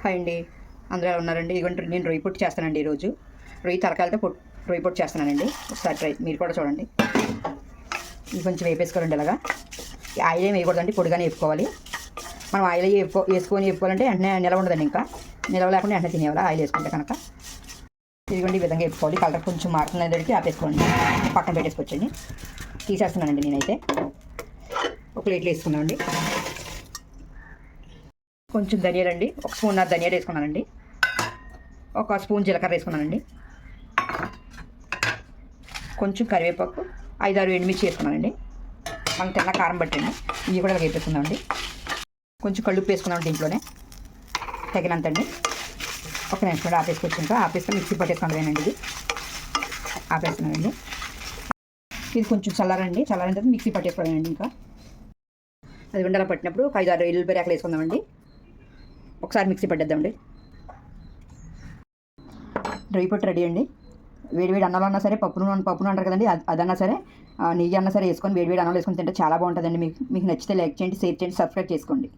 Hi అండి, అందరూ ఎలా ఉన్నారండి? ఇదిగోండి, నేను రొయ్యి పొట్టు చేస్తానండి. ఈరోజు రొయ్యి తరకాలతో రొయ్యి పొట్టు చేస్తున్నానండి. ఒకసారి ట్రై మీరు కూడా చూడండి. ఇది కొంచెం వేపేసుకోవాలండి. ఇలాగా ఆయిల్ ఏమి వేయకూడదండి, పొడిగానే వేపుకోవాలి. మనం ఆయిల్ వేసుకొని వేపుకోవాలంటే వెంటనే నిలవ ఉండదండి. ఇంకా నిలవ లేకుండా వెంటనే తినేవాళ్ళ ఆయిల్ వేసుకుంటే కనుక. ఇదిగోండి, ఈ విధంగా వేపుకోవాలి. కలర్ కొంచెం మారుతున్నది ఆపేసుకోండి, పక్కన పెట్టేసుకోవచ్చండి. తీసేస్తున్నానండి నేనైతే. ఒక ప్లేట్లో వేసుకున్నామండి. కొంచెం ధనియాలండి, ఒక స్పూన్నర ధనియాలు వేసుకున్నానండి. ఒక స్పూన్ జీలకర్ర వేసుకున్నానండి. కొంచెం కరివేపాకు, 5-6 ఎండుమిర్చి వేసుకున్నానండి. మనం తిన్న కారం బట్టండి. ఇవి కూడా ఇలా వేసుకుందామండి. కొంచెం కళ్ళుప్పు వేసుకున్నాం దీంట్లోనే తగినంత అండి. ఒక నిమిషం కూడా ఆపేసుకోవచ్చు. ఇంకా ఆపేస్తే మిక్సీ పట్టేసుకుంటానండి. ఇది ఆపేస్తున్నానండి. ఇది కొంచెం చల్లారండి. చల్లారిన తర్వాత మిక్సీ పట్టేసుకోవాలండి. ఇంకా అది ఉండలా పట్టినప్పుడు 5-6 ఎల్లుల్లిపాయ రేకలు వేసుకుందామండి. ఒకసారి మిక్సీ పట్టేద్దామండి. డ్రై పొట్టు రెడీ అండి. వేడివేడి అన్నంలో అన్నా సరే, పప్పును అంటారు కదండి, అదన్నా సరే, నెయ్యి అన్నా సరే వేసుకొని వేడివేడి అన్నంలో వేసుకొని తింటే చాలా బాగుంటుందండి. మీకు నచ్చితే లైక్ చేయండి, షేర్ చేయండి, సబ్స్క్రైబ్ చేసుకోండి.